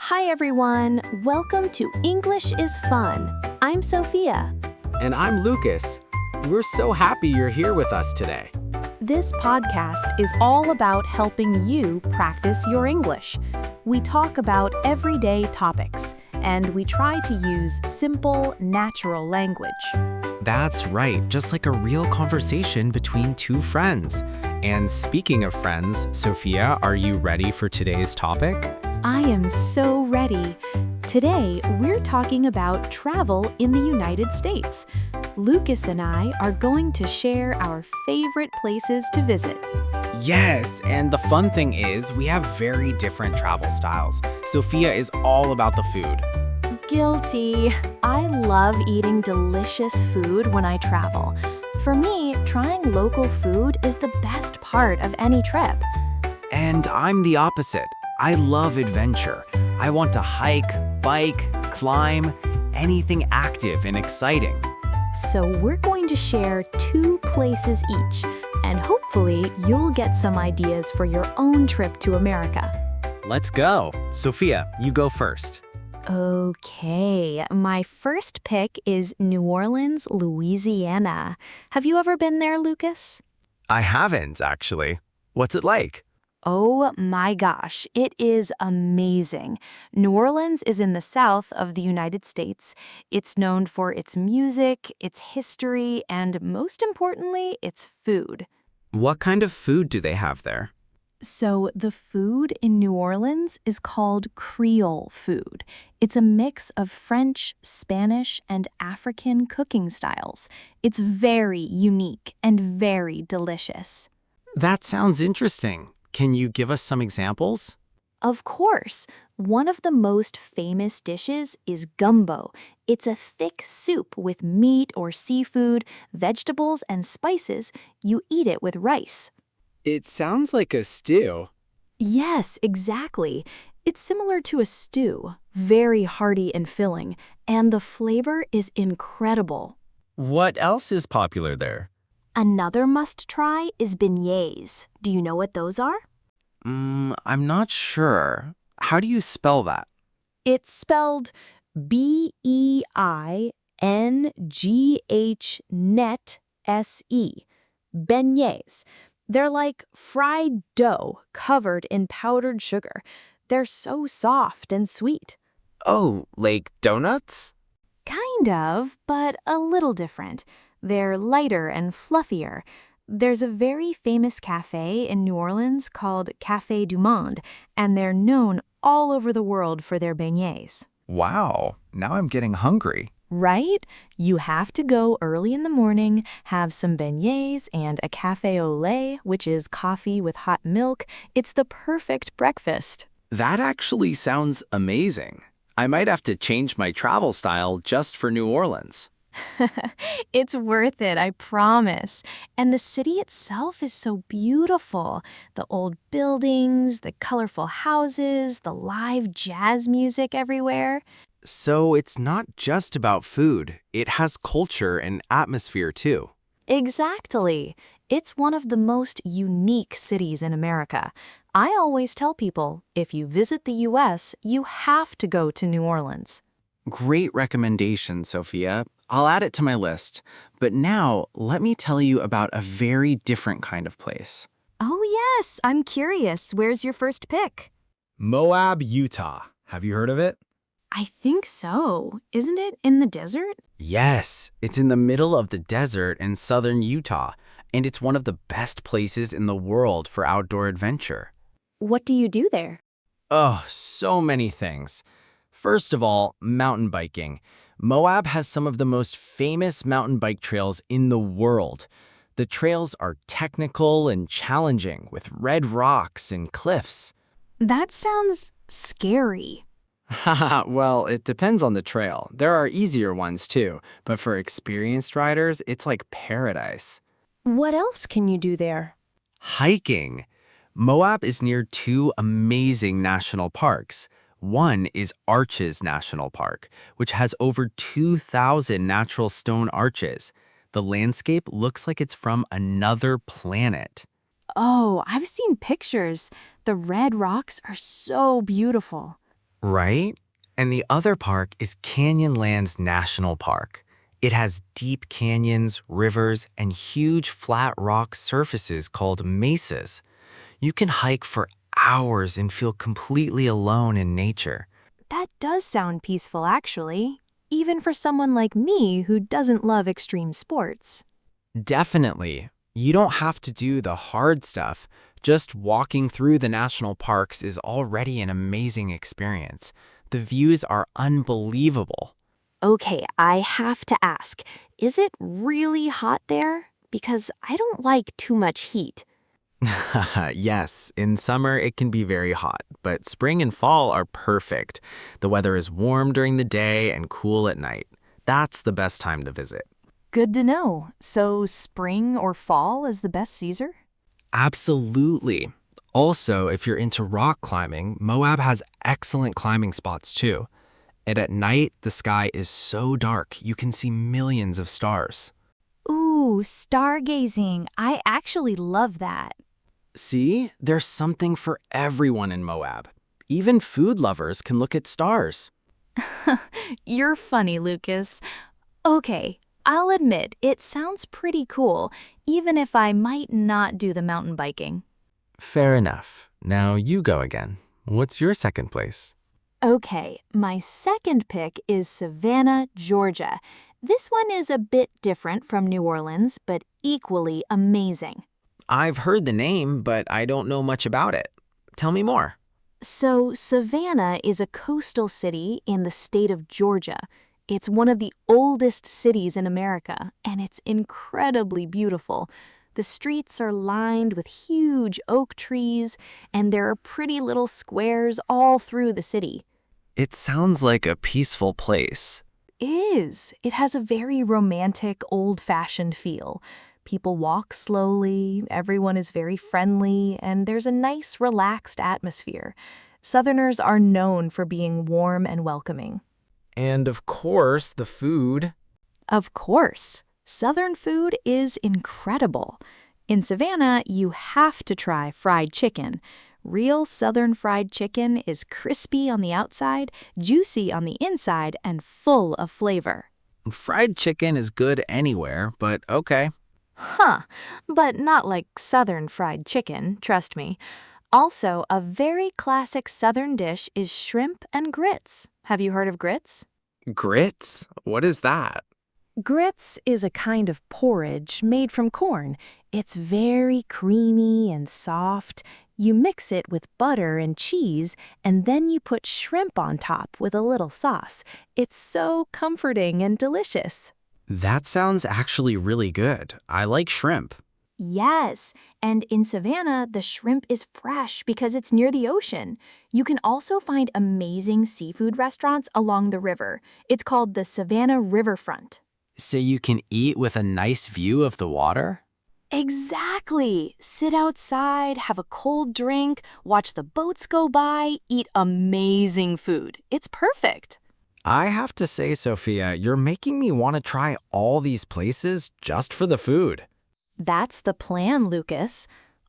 Hi everyone, welcome to English is Fun. I'm Sophia. And I'm Lucas. We're so happy you're here with us today. This podcast is all about helping you practice your English. We talk about everyday topics, and we try to use simple, natural language. That's right, just like a real conversation between two friends. And speaking of friends, Sophia, are you ready for today's topic? I am so ready. Today, we're talking about travel in the United States. Lucas and I are going to share our favorite places to visit. Yes, and the fun thing is we have very different travel styles. Sophia is all about the food. Guilty. I love eating delicious food when I travel. For me, trying local food is the best part of any trip. And I'm the opposite. I love adventure. I want to hike, bike, climb, anything active and exciting. So we're going to share 2 places each, and hopefully you'll get some ideas for your own trip to America. Let's go. Sophia, you go first. Okay, my first pick is New Orleans, Louisiana. Have you ever been there, Lucas? I haven't, actually. What's it like? Oh my gosh, it is amazing. New Orleans is in the south of the United States. It's known for its music, its history, and most importantly, its food. What kind of food do they have there? So the food in New Orleans is called Creole food. It's a mix of French, Spanish, and African cooking styles. It's very unique and very delicious. That sounds interesting. Can you give us some examples? Of course. One of the most famous dishes is gumbo. It's a thick soup with meat or seafood, vegetables, and spices. You eat it with rice. It sounds like a stew. Yes, exactly. It's similar to a stew, very hearty and filling, and the flavor is incredible. What else is popular there? Another must-try is beignets. Do you know what those are? I'm not sure. How do you spell that? It's spelled B-E-I-N-G-H-net-S-E. Beignets. They're like fried dough covered in powdered sugar. They're so soft and sweet. Oh, like donuts? Kind of, but a little different. They're lighter and fluffier. There's a very famous cafe in New Orleans called Café du Monde, and they're known all over the world for their beignets. Wow, now I'm getting hungry. Right? You have to go early in the morning, have some beignets and a café au lait, which is coffee with hot milk. It's the perfect breakfast. That actually sounds amazing. I might have to change my travel style just for New Orleans. It's worth it, I promise. And the city itself is so beautiful. The old buildings, the colorful houses, the live jazz music everywhere. So it's not just about food. It has culture and atmosphere too. Exactly. It's one of the most unique cities in America. I always tell people, if you visit the U.S., you have to go to New Orleans. Great recommendation, Sophia. I'll add it to my list. But now, let me tell you about a very different kind of place. Oh yes, I'm curious. Where's your first pick? Moab, Utah. Have you heard of it? I think so. Isn't it in the desert? Yes, it's in the middle of the desert in southern Utah, and it's one of the best places in the world for outdoor adventure. What do you do there? Oh, so many things. First of all, mountain biking. Moab has some of the most famous mountain bike trails in the world. The trails are technical and challenging with red rocks and cliffs. That sounds scary. Haha, well, it depends on the trail. There are easier ones too, but for experienced riders, it's like paradise. What else can you do there? Hiking. Moab is near 2 amazing national parks. One is Arches National Park, which has over 2,000 natural stone arches. The landscape looks like it's from another planet. Oh, I've seen pictures. The red rocks are so beautiful. Right? And the other park is Canyonlands National Park. It has deep canyons, rivers, and huge flat rock surfaces called mesas. You can hike for hours and feel completely alone in nature. That does sound peaceful, actually, even for someone like me who doesn't love extreme sports. Definitely. You don't have to do the hard stuff. Just walking through the national parks is already an amazing experience. The views are unbelievable. Okay, I have to ask, is it really hot there? Because I don't like too much heat. Yes, in summer it can be very hot, but spring and fall are perfect. The weather is warm during the day and cool at night. That's the best time to visit. Good to know. So spring or fall is the best season? Absolutely. Also, if you're into rock climbing, Moab has excellent climbing spots too. And at night, the sky is so dark you can see millions of stars. Ooh, stargazing. I actually love that. See, there's something for everyone in Moab. Even food lovers can look at stars. You're funny, Lucas. Okay, I'll admit it sounds pretty cool, even if I might not do the mountain biking. Fair enough. Now you go again. What's your second place? Okay, my second pick is Savannah, Georgia. This one is a bit different from New Orleans, but equally amazing. I've heard the name, but I don't know much about it. Tell me more. So, Savannah is a coastal city in the state of Georgia. It's one of the oldest cities in America, and it's incredibly beautiful. The streets are lined with huge oak trees, and there are pretty little squares all through the city. It sounds like a peaceful place. It has a very romantic, old-fashioned feel. People walk slowly, everyone is very friendly, and there's a nice, relaxed atmosphere. Southerners are known for being warm and welcoming. And of course, the food. Of course, Southern food is incredible. In Savannah, you have to try fried chicken. Real Southern fried chicken is crispy on the outside, juicy on the inside, and full of flavor. Fried chicken is good anywhere, but okay. Huh, but not like Southern fried chicken, trust me. Also, a very classic Southern dish is shrimp and grits. Have you heard of grits? Grits? What is that? Grits is a kind of porridge made from corn. It's very creamy and soft. You mix it with butter and cheese, and then you put shrimp on top with a little sauce. It's so comforting and delicious. That sounds actually really good. I like shrimp. Yes, and in Savannah, the shrimp is fresh because it's near the ocean. You can also find amazing seafood restaurants along the river. It's called the Savannah Riverfront. So you can eat with a nice view of the water? Exactly. Sit outside, have a cold drink, watch the boats go by, eat amazing food. It's perfect. I have to say, Sophia, you're making me want to try all these places just for the food. That's the plan, Lucas.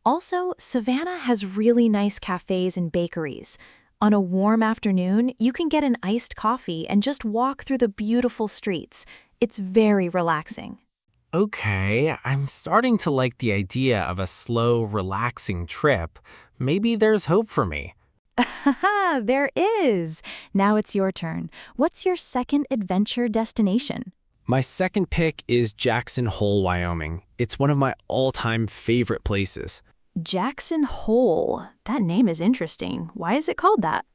Also, Savannah has really nice cafes and bakeries. On a warm afternoon, you can get an iced coffee and just walk through the beautiful streets. It's very relaxing. Okay, I'm starting to like the idea of a slow, relaxing trip. Maybe there's hope for me. Haha, there is. Now it's your turn. What's your second adventure destination? My second pick is Jackson Hole, Wyoming. It's one of my all-time favorite places. Jackson Hole. That name is interesting. Why is it called that?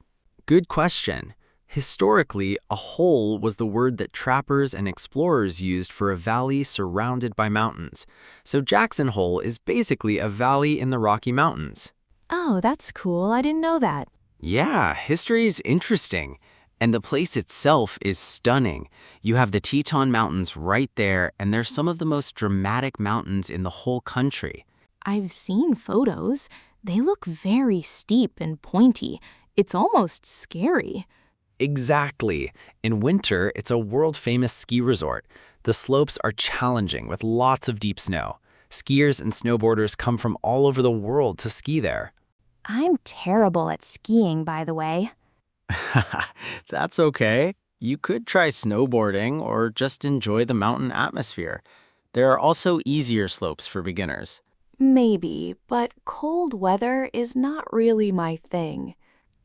Good question. Historically, a hole was the word that trappers and explorers used for a valley surrounded by mountains. So Jackson Hole is basically a valley in the Rocky Mountains. Oh, that's cool. I didn't know that. Yeah, history's interesting. And the place itself is stunning. You have the Teton Mountains right there, and they're some of the most dramatic mountains in the whole country. I've seen photos. They look very steep and pointy. It's almost scary. Exactly. In winter, it's a world-famous ski resort. The slopes are challenging with lots of deep snow. Skiers and snowboarders come from all over the world to ski there. I'm terrible at skiing, by the way. That's okay. You could try snowboarding or just enjoy the mountain atmosphere. There are also easier slopes for beginners. Maybe, but cold weather is not really my thing.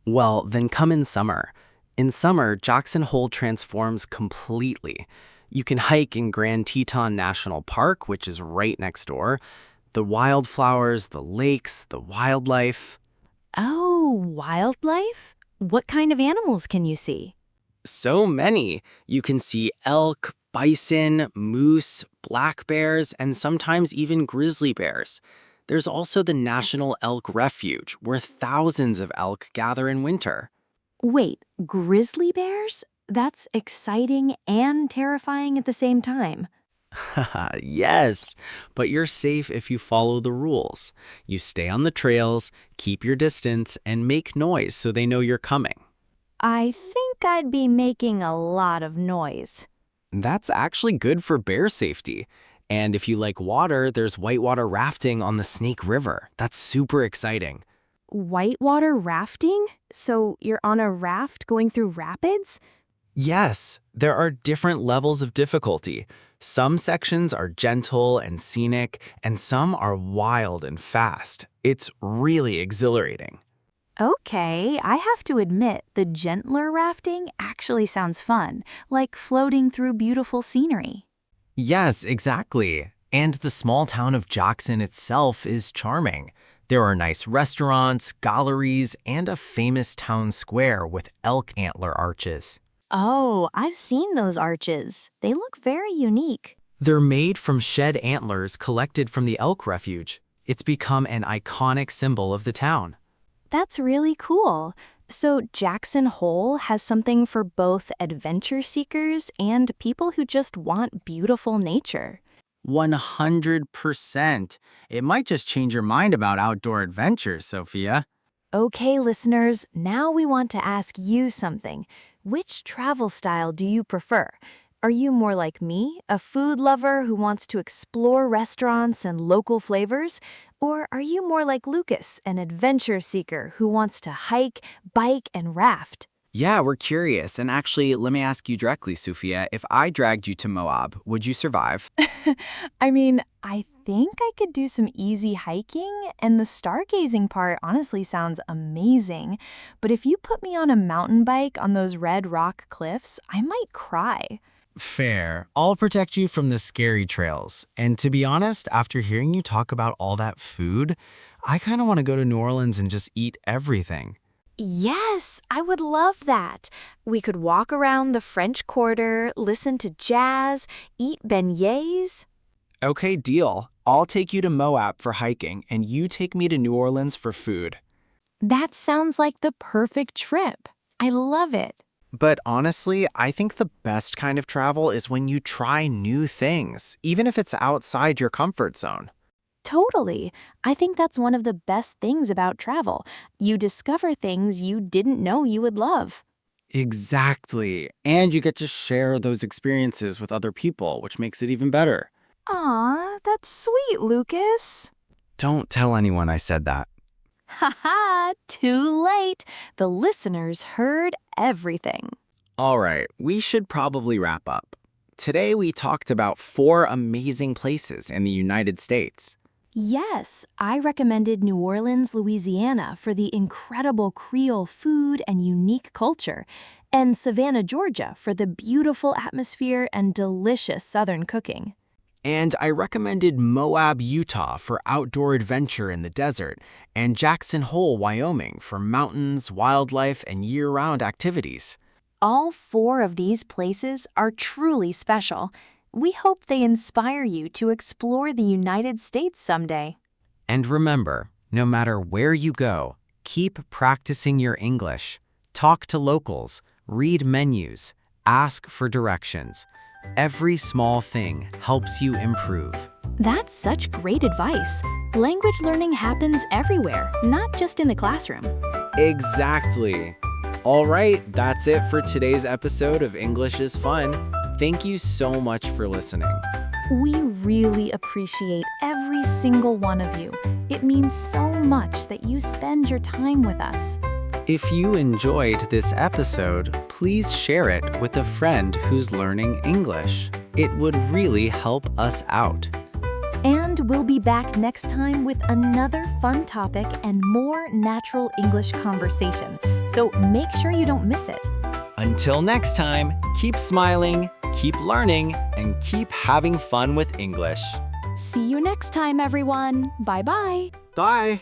Well, then come in summer. In summer, Jackson Hole transforms completely. You can hike in Grand Teton National Park, which is right next door. The wildflowers, the lakes, the wildlife. Oh, wildlife? What kind of animals can you see? So many. You can see elk, bison, moose, black bears, and sometimes even grizzly bears. There's also the National Elk Refuge, where thousands of elk gather in winter. Wait, grizzly bears? That's exciting and terrifying at the same time. Yes, but you're safe if you follow the rules. You stay on the trails, keep your distance, and make noise so they know you're coming. I think I'd be making a lot of noise. That's actually good for bear safety. And if you like water, there's whitewater rafting on the Snake River. That's super exciting. Whitewater rafting? So you're on a raft going through rapids? Yes, there are different levels of difficulty. Some sections are gentle and scenic, and some are wild and fast. It's really exhilarating. Okay, I have to admit, the gentler rafting actually sounds fun, like floating through beautiful scenery. Yes, exactly. And the small town of Jackson itself is charming. There are nice restaurants, galleries, and a famous town square with elk antler arches. Oh, I've seen those arches. They look very unique. They're made from shed antlers collected from the elk refuge. It's become an iconic symbol of the town. That's really cool. So Jackson Hole has something for both adventure seekers and people who just want beautiful nature. 100%. It might just change your mind about outdoor adventures, Sophia. Okay, listeners, now we want to ask you something. Which travel style do you prefer? Are you more like me, a food lover who wants to explore restaurants and local flavors? Or are you more like Lucas, an adventure seeker who wants to hike, bike, and raft? Yeah, we're curious. And actually, let me ask you directly, Sophia. If I dragged you to Moab, would you survive? I think I could do some easy hiking, and the stargazing part honestly sounds amazing. But if you put me on a mountain bike on those red rock cliffs, I might cry. Fair. I'll protect you from the scary trails. And to be honest, after hearing you talk about all that food, I kind of want to go to New Orleans and just eat everything. Yes, I would love that. We could walk around the French Quarter, listen to jazz, eat beignets. Okay, deal. I'll take you to Moab for hiking, and you take me to New Orleans for food. That sounds like the perfect trip. I love it. But honestly, I think the best kind of travel is when you try new things, even if it's outside your comfort zone. Totally. I think that's one of the best things about travel. You discover things you didn't know you would love. Exactly. And you get to share those experiences with other people, which makes it even better. Aw, that's sweet, Lucas. Don't tell anyone I said that. Haha, too late. The listeners heard everything. All right, we should probably wrap up. Today we talked about 4 amazing places in the United States. Yes, I recommended New Orleans, Louisiana for the incredible Creole food and unique culture, and Savannah, Georgia for the beautiful atmosphere and delicious Southern cooking. And I recommended Moab, Utah for outdoor adventure in the desert, and Jackson Hole, Wyoming for mountains, wildlife, and year-round activities. All 4 of these places are truly special. We hope they inspire you to explore the United States someday. And remember, no matter where you go, keep practicing your English. Talk to locals, read menus, ask for directions. Every small thing helps you improve. That's such great advice. Language learning happens everywhere, not just in the classroom. Exactly. All right, that's it for today's episode of English is Fun. Thank you so much for listening. We really appreciate every single one of you. It means so much that you spend your time with us. If you enjoyed this episode, please share it with a friend who's learning English. It would really help us out. And we'll be back next time with another fun topic and more natural English conversation. So make sure you don't miss it. Until next time, keep smiling, keep learning, and keep having fun with English. See you next time, everyone. Bye-bye. Bye.